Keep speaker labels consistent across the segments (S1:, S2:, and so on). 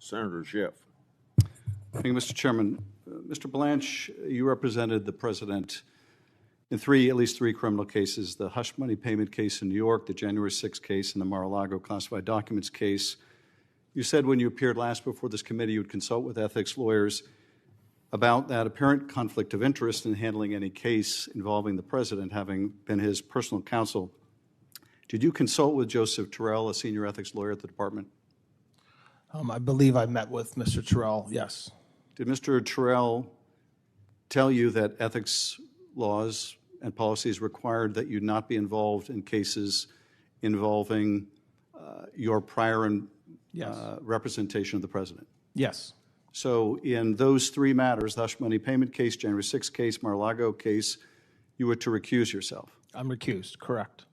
S1: Senator Schiff.
S2: Thank you, Mr. Chairman. Mr. Blanche, you represented the president in at least three criminal cases, the hush money payment case in New York, the January 6th case, and the Mar-a-Lago classified documents case. You said when you appeared last before this committee you would consult with ethics lawyers about that apparent conflict of interest in handling any case involving the president, having been his personal counsel. Did you consult with Joseph Terrell, a senior ethics lawyer at the department?
S3: I believe I met with Mr. Terrell, yes.
S2: Did Mr. Terrell tell you that ethics laws and policies required that you not be involved in cases involving your prior representation of the president?
S3: Yes.
S2: So in those three matters, the hush money payment case, January 6th case, Mar-a-Lago case, you were to recuse yourself?
S3: I'm recused, correct.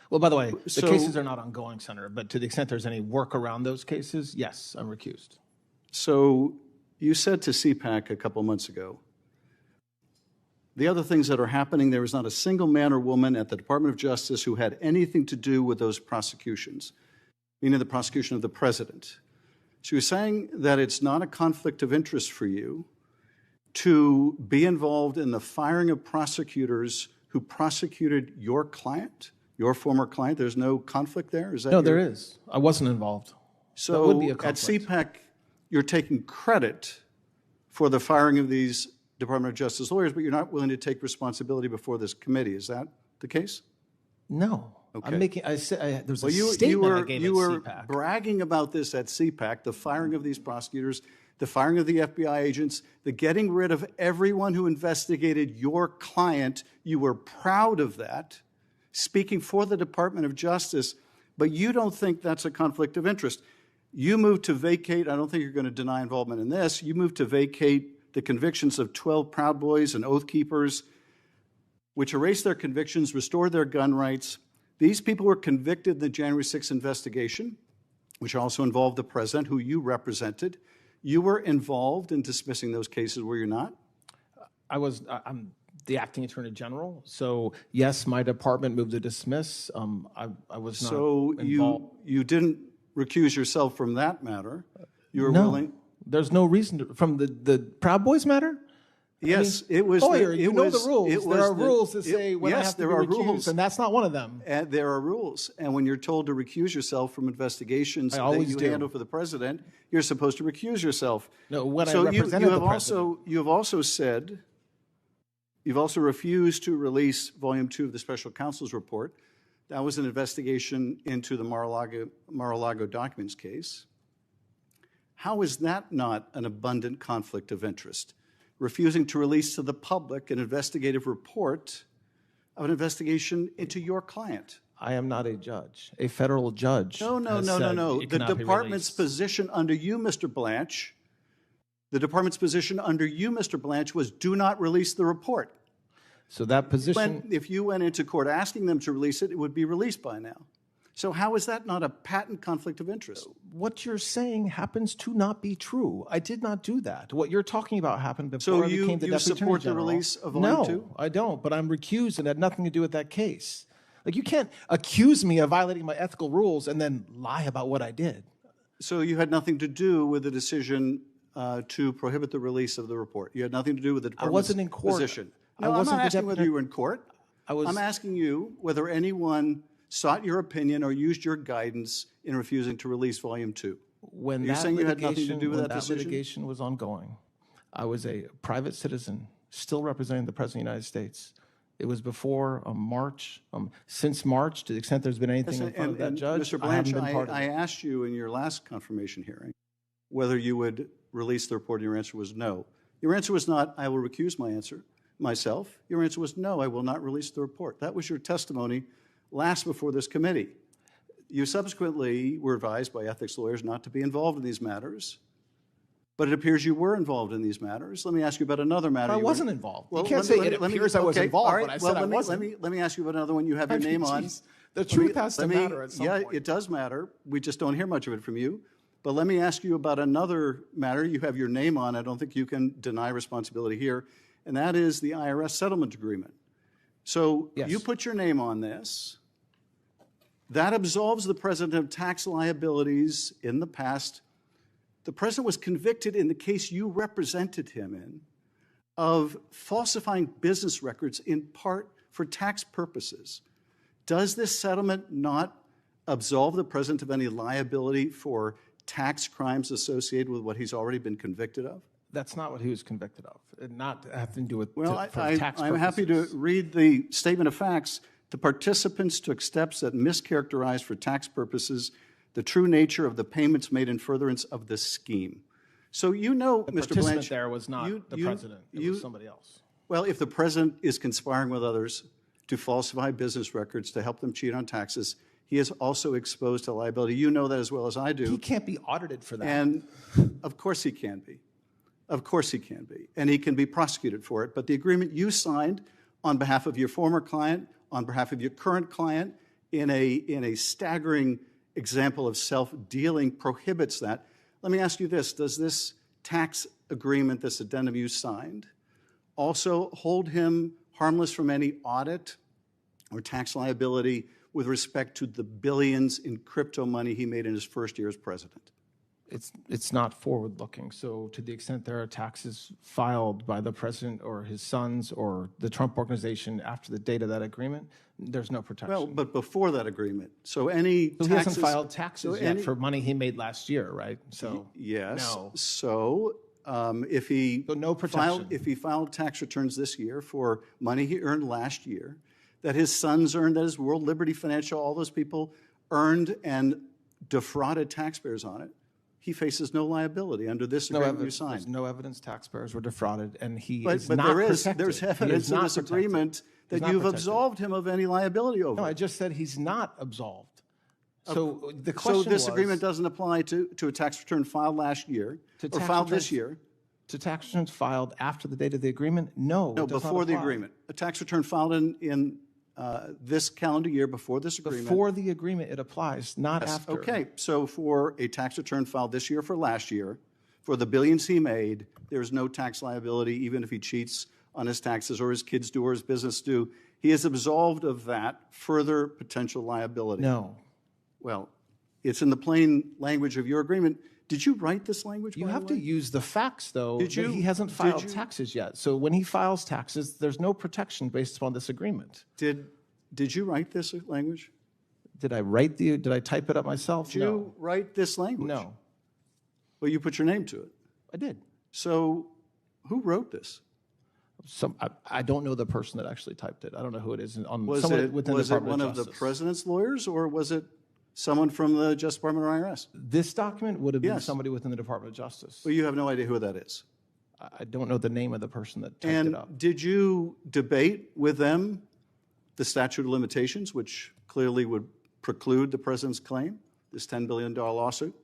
S3: Well, by the way, the cases are not ongoing, Senator, but to the extent there's any work around those cases, yes, I'm recused.
S2: So you said to CPAC a couple months ago, the other things that are happening, there is not a single man or woman at the Department of Justice who had anything to do with those prosecutions, meaning the prosecution of the president. So you're saying that it's not a conflict of interest for you to be involved in the firing of prosecutors who prosecuted your client, your former client? There's no conflict there? Is that
S3: no, there is. I wasn't involved.
S2: So
S3: that would be a conflict.
S2: At CPAC, you're taking credit for the firing of these Department of Justice lawyers, but you're not willing to take responsibility before this committee. Is that the case?
S3: No.
S2: Okay.
S3: I'm making. I said there's a
S2: you
S3: statement I gave
S2: you
S3: at
S2: were
S3: CPAC.
S2: bragging about this at CPAC, the firing of these prosecutors, the firing of the FBI agents, the getting rid of everyone who investigated your client. You were proud of that, speaking for the Department of Justice, but you don't think that's a conflict of interest. You moved to vacate. I don't think you're going to deny involvement in this. You moved to vacate the convictions of 12 Proud Boys and Oath Keepers, which erased their convictions, restored their gun rights. These people were convicted in the January 6th investigation, which also involved the president, who you represented. You were involved in dismissing those cases, were you not?
S3: I'm the acting attorney general, so yes, my department moved to dismiss. I was not involved.
S2: So you didn't recuse yourself from that matter. You were
S3: No.
S2: willing.
S3: There's no reason to, from the Proud Boys matter?
S2: Yes, it was.
S3: Lawyer,
S2: you
S3: know the rules. There are rules that say when I
S2: yes,
S3: have to
S2: there
S3: be
S2: are
S3: recused,
S2: rules,
S3: and that's not one of them.
S2: And there are rules, and when you're told to recuse yourself from investigations that you handle for the president, you're supposed to recuse yourself.
S3: No, when
S2: so
S3: I represented the president.
S2: you have also said, you've also refused to release Volume 2 of the Special Counsel's report. That was an investigation into the Mar-a-Lago documents case. How is that not an abundant conflict of interest? Refusing to release to the public an investigative report of an investigation into your client.
S3: I am not a judge. A federal judge.
S2: No. The department's position under you, Mr. Blanche, was do not release the report.
S3: So that position.
S2: If you went into court asking them to release it, it would be released by now. So how is that not a patent conflict of interest?
S3: What you're saying happens to not be true. I did not do that. What you're talking about happened before I became the Deputy Attorney General.
S2: So you support the release of Volume 2?
S3: No, I don't, but I'm recused and it had nothing to do with that case. Like, you can't accuse me of violating my ethical rules and then lie about what I did.
S2: So you had nothing to do with the decision to prohibit the release of the report? You had nothing to do with the department's position?
S3: I wasn't in court.
S2: No, I'm not asking whether you were in court. I'm asking you whether anyone sought your opinion or used your guidance in refusing to release Volume 2. You're saying you had nothing to do with that decision?
S3: When that litigation was ongoing, I was a private citizen still representing the President of the United States. It was before March. Since March, to the extent there's been anything in front of that judge,
S2: Mr. Blanche,
S3: I haven't been part of it.
S2: I asked you in your last confirmation hearing whether you would release the report, and your answer was no. Your answer was not, I will recuse myself. Your answer was no, I will not release the report. That was your testimony last before this committee. You subsequently were advised by ethics lawyers not to be involved in these matters, but it appears you were involved in these matters. Let me ask you about another matter.
S3: I wasn't involved. You can't say it appears I was involved when I said I wasn't.
S2: Let me ask you about another one you have your name on.
S3: The truth has to matter at some point.
S2: Yeah, it does matter. We just don't hear much of it from you. But let me ask you about another matter you have your name on. I don't think you can deny responsibility here, and that is the IRS settlement agreement. So you put your name on this. That absolves the president of tax liabilities in the past The president was convicted in the case you represented him in of falsifying business records in part for tax purposes. Does this settlement not absolve the president of any liability for tax crimes associated with what he's already been convicted of?
S3: That's not what he was convicted of. It not having to do with
S2: Well,
S3: tax purposes.
S2: I'm happy to read the statement of facts. The participants took steps that mischaracterized for tax purposes the true nature of the payments made in furtherance of the scheme. So you know,
S3: The
S2: Mr.
S3: participant
S2: Blanche,
S3: there was not the president. It was somebody else.
S2: well, if the president is conspiring with others to falsify business records to help them cheat on taxes, he is also exposed to liability. You know that as well as I do.
S3: He can't be audited for that.
S2: And of course he can be. Of course he can be. And he can be prosecuted for it. But the agreement you signed on behalf of your former client, on behalf of your current client, in a staggering example of self-dealing prohibits that. Let me ask you this. Does this tax agreement, this addendum you signed, also hold him harmless from any audit or tax liability with respect to the billions in crypto money he made in his first year as president?
S3: It's not forward-looking. So to the extent there are taxes filed by the president or his sons or the Trump organization after the date of that agreement, there's no protection.
S2: Well, but before that agreement. So any
S3: So
S2: taxes...
S3: he hasn't filed taxes yet for money he made last year, right? So
S2: Yes.
S3: no.
S2: So if he
S3: So no protection.
S2: if he filed tax returns this year for money he earned last year, that his sons earned, that his World Liberty Financial, all those people earned and defrauded taxpayers on it, he faces no liability under this agreement you signed.
S3: There's no evidence taxpayers were defrauded, and he
S2: But
S3: is not protected.
S2: there's
S3: He
S2: evidence
S3: is
S2: in
S3: not
S2: this
S3: protected.
S2: agreement
S3: He's
S2: that
S3: not
S2: you've
S3: protected.
S2: absolved him of any liability over
S3: No, I
S2: it.
S3: just said he's not absolved. So the
S2: So
S3: question
S2: this
S3: was,
S2: agreement doesn't apply to a tax return filed last year or
S3: tax
S2: filed this
S3: returns-
S2: year.
S3: to tax returns filed after the date of the agreement? No,
S2: No,
S3: it does not
S2: before the
S3: apply.
S2: agreement. A tax return filed in this calendar year before this agreement.
S3: Before the agreement, it applies, not
S2: Yes,
S3: after.
S2: okay, so for a tax return filed this year for last year, for the billions he made, there's no tax liability even if he cheats on his taxes or his kids do or his business do. He is absolved of that further potential liability.
S3: No.
S2: Well, it's in the plain language of your agreement. Did you write this language?
S3: You
S2: by
S3: have
S2: the
S3: to
S2: way?
S3: use the facts, though,
S2: Did
S3: that
S2: you-
S3: he hasn't
S2: did
S3: filed
S2: you-
S3: taxes yet. So when he files taxes, there's no protection based upon this agreement.
S2: Did you write this language?
S3: Did I type it up myself?
S2: Did you write this language?
S3: No.
S2: Well, you put your name to it.
S3: I did.
S2: So who wrote this?
S3: I don't know the person that actually typed it. I don't know who it is.
S2: Was
S3: Someone
S2: it
S3: within the
S2: one
S3: Department
S2: of the
S3: Justice.
S2: president's lawyers, or was it someone from the Justice Department or IRS?
S3: This document would have been
S2: Yes.
S3: somebody within the Department of Justice.
S2: Well, you have no idea who that is.
S3: I don't know the name of the person that typed
S2: And
S3: it up.
S2: did you debate with them the statute of limitations, which clearly would preclude the president's claim, this $10 billion lawsuit?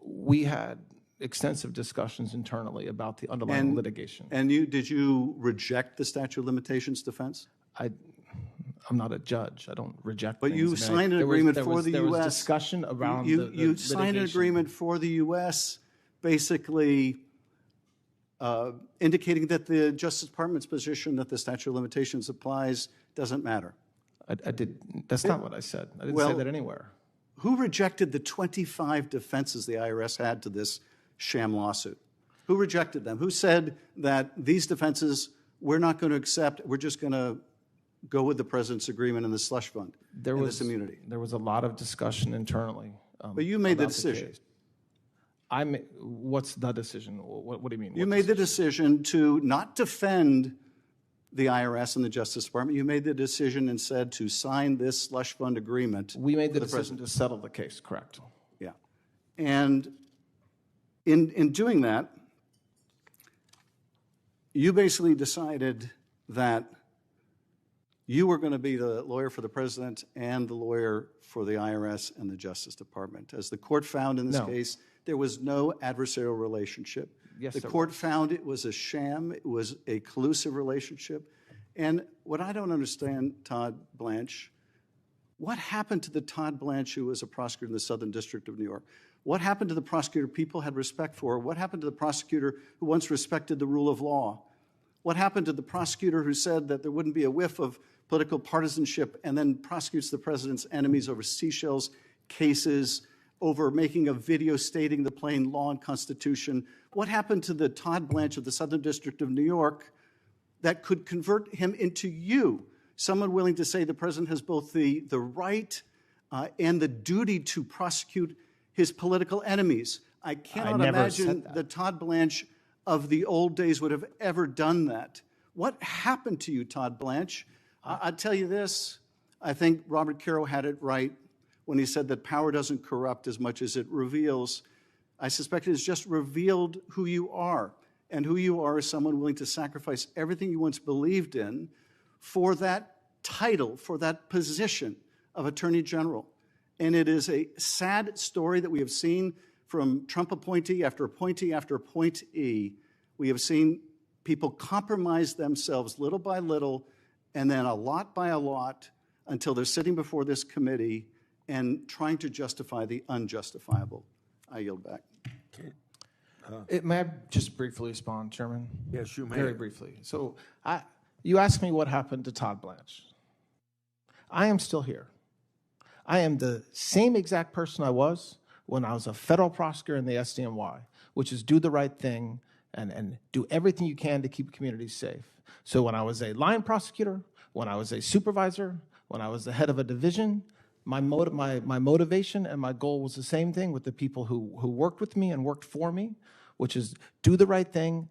S3: We had extensive discussions internally about the underlying litigation.
S2: And did you reject the statute of limitations defense?
S3: I'm not a judge. I don't reject
S2: But
S3: things.
S2: you
S3: I mean,
S2: signed an
S3: there was-
S2: agreement
S3: there
S2: for
S3: was-
S2: the
S3: there was
S2: U.S.
S3: discussion around
S2: You
S3: the
S2: signed an
S3: litigation.
S2: agreement for the U.S. basically indicating that the Justice Department's position that the statute of limitations applies doesn't matter.
S3: I did. That's not what I said. I didn't
S2: Well-
S3: say that anywhere.
S2: Who rejected the 25 defenses the IRS had to this sham lawsuit? Who rejected them? Who said that these defenses we're not going to accept, we're just going to go with the president's agreement in the slush fund and this immunity?
S3: There was a lot of discussion internally.
S2: But you made the
S3: about
S2: decision.
S3: case. What's the decision? What do you mean?
S2: You made the decision to not defend the IRS and the Justice Department. You made the decision and said to sign this slush fund agreement.
S3: We made the
S2: with
S3: decision to settle the case, correct?
S2: Yeah. And in doing that, you basically decided that you were going to be the lawyer for the president and the lawyer for the IRS and the Justice Department. As the court found in this
S3: No.
S2: case, there was no adversarial relationship.
S3: Yes,
S2: the
S3: there
S2: court found it was a sham, it was a collusive relationship. And what I don't understand, Todd Blanche, what happened to the Todd Blanche who was a prosecutor in the Southern District of New York? What happened to the prosecutor people had respect for? What happened to the prosecutor who once respected the rule of law? What happened to the prosecutor who said that there wouldn't be a whiff of political partisanship and then prosecutes the president's enemies over Seychelles cases, over making a video stating the plain law and Constitution? What happened to the Todd Blanche of the Southern District of New York that could convert him into you, someone willing to say the president has both the right and the duty to prosecute his political enemies? I cannot imagine the Todd Blanche of the old days would have ever done that. What happened to you, Todd Blanche? I'll tell you this. I think Robert Caro had it right when he said that power doesn't corrupt as much as it reveals. I suspect it has just revealed who you are. And who you are is someone willing to sacrifice everything you once believed in for that title, for that position of Attorney General. And it is a sad story that we have seen from Trump appointee after appointee after appointee. We have seen people compromise themselves little by little and then a lot by a lot until they're sitting before this committee and trying to justify the unjustifiable. I yield back.
S3: Okay. May I just briefly respond, Chairman?
S1: Yes, you may.
S3: Very briefly. So you asked me what happened to Todd Blanche. I am still here. I am the same exact person I was when I was a federal prosecutor in the SDNY, which is do the right thing and do everything you can to keep communities safe. So when I was a line prosecutor, when I was a supervisor, when I was the head of a division, my motivation and my goal was the same thing with the people who worked with me and worked for me, which is do the right thing,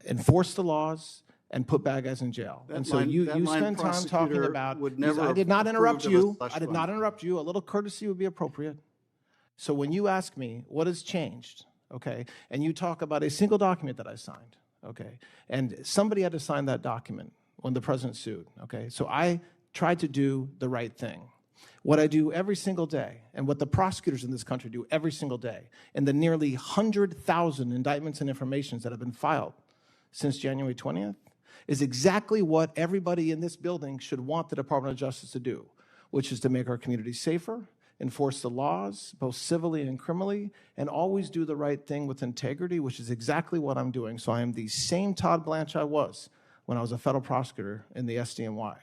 S3: enforce the laws, and put bad guys in jail. And so you spend time talking about, I did not interrupt you. I did not interrupt you. A little courtesy would be appropriate. So when you ask me what has changed, okay, and you talk about a single document that I signed, okay, and somebody had to sign that document when the president sued, okay, so I tried to do the right thing. What I do every single day, and what the prosecutors in this country do every single day, and the nearly 100,000 indictments and informations that have been filed since January 20th, is exactly what everybody in this building should want the Department of Justice to do, which is to make our communities safer, enforce the laws, both civilly and criminally, and always do the right thing with integrity, which is exactly what I'm doing. So I am the same Todd Blanche I was when I was a federal prosecutor in the SDNY.